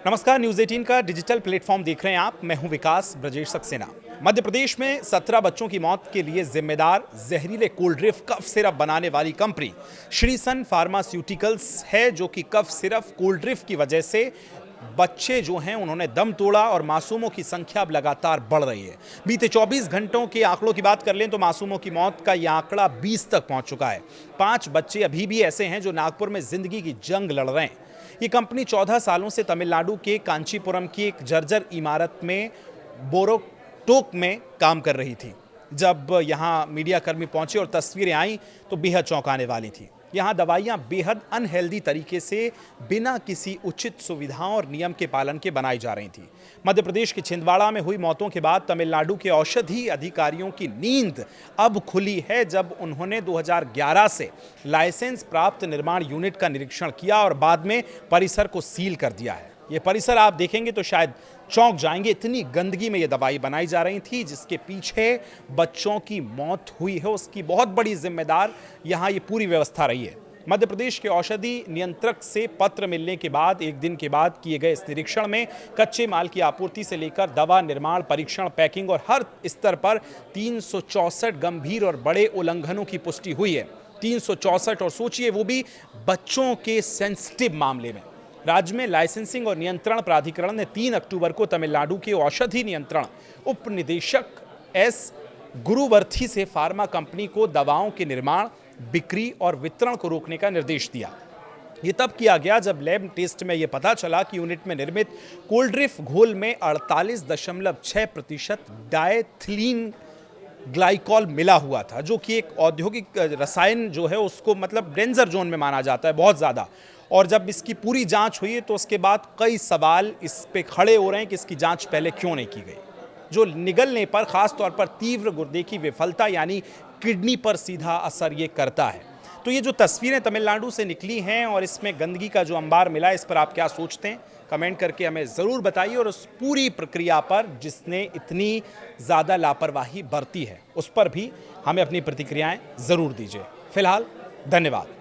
नमस्कार, न्यूज़ 18 का digital platform देख रहे हैं आप। मैं हूं विकास ब्रजेश सक्सेना। मध्य प्रदेश में 17 बच्चों की मौत के लिए जिम्मेदार जहरीले कोल्ड ड्रिफ्ट कफ सिरप बनाने वाली कंपनी श्री सन फार्मास्यूटिकल्स है, जो कि कफ सिरप कोल्ड ड्रिफ्ट की वजह से बच्चे जो हैं उन्होंने दम तोड़ा और मासूमों की संख्या अब लगातार बढ़ रही है। बीते 24 घंटों के आंकड़ों की बात कर लें तो मासूमों की मौत का यह आंकड़ा 20 तक पहुंच चुका है। 5 बच्चे अभी भी ऐसे हैं जो नागपुर में जिंदगी की जंग लड़ रहे हैं। ये कंपनी 14 सालों से तमिलनाडु के कांचीपुरम की एक जर्जर इमारत में बोरोटोक में काम कर रही थी। जब यहाँ मीडियाकर्मी पहुंचे और तस्वीरें आईं तो बेहद चौंकाने वाली थी। यहाँ दवाइयाँ बेहद अनहेल्दी तरीके से बिना किसी उचित सुविधाओं और नियम के पालन के बनाई जा रही थी। मध्य प्रदेश के छिंदवाड़ा में हुई मौतों के बाद तमिलनाडु के औषधि अधिकारियों की नींद अब खुली है, जब उन्होंने 2011 से लाइसेंस प्राप्त निर्माण यूनिट का निरीक्षण किया और बाद में परिसर को सील कर दिया है। ये परिसर आप देखेंगे तो शायद चौंक जाएंगे, इतनी गंदगी में ये दवाई बनाई जा रही थी, जिसके पीछे बच्चों की मौत हुई है। उसकी बहुत बड़ी जिम्मेदार यहाँ ये पूरी व्यवस्था रही है। मध्य प्रदेश के औषधि नियंत्रक से पत्र मिलने के बाद एक दिन के बाद किए गए इस निरीक्षण में कच्चे माल की आपूर्ति से लेकर दवा निर्माण, परीक्षण, पैकिंग और हर स्तर पर 364 गंभीर और बड़े उल्लंघनों की पुष्टि हुई है। 364, और सोचिए वो भी बच्चों के सेंसिटिव मामले में। राज्य में लाइसेंसिंग और नियंत्रण प्राधिकरण ने 3 अक्टूबर को तमिलनाडु के औषधि नियंत्रण उप निदेशक एस गुरुवर्थी से फार्मा कंपनी को दवाओं के निर्माण, बिक्री और वितरण को रोकने का निर्देश दिया। ये तब किया गया जब लैब टेस्ट में यह पता चला कि यूनिट में निर्मित कोल्ड ड्रिफ्ट घोल में 48.6% डायथिलीन ग्लाइकॉल मिला हुआ था, जो कि एक औद्योगिक रसायन जो है उसको मतलब डेंजर जोन में माना जाता है बहुत ज़्यादा। और जब इसकी पूरी जांच हुई तो उसके बाद कई सवाल इस पे खड़े हो रहे हैं कि इसकी जांच पहले क्यों नहीं की गई, जो निगलने पर खास तौर पर तीव्र गुर्दे की विफलता यानी किडनी पर सीधा असर ये करता है। तो ये जो तस्वीरें तमिलनाडु से निकली हैं और इसमें गंदगी का जो अंबार मिला, इस पर आप क्या सोचते हैं कमेंट करके हमें ज़रूर बताइए। और उस पूरी प्रक्रिया पर जिसने इतनी ज़्यादा लापरवाही बरती है उस पर भी हमें अपनी प्रतिक्रियाएं ज़रूर दीजिए। फिलहाल धन्यवाद।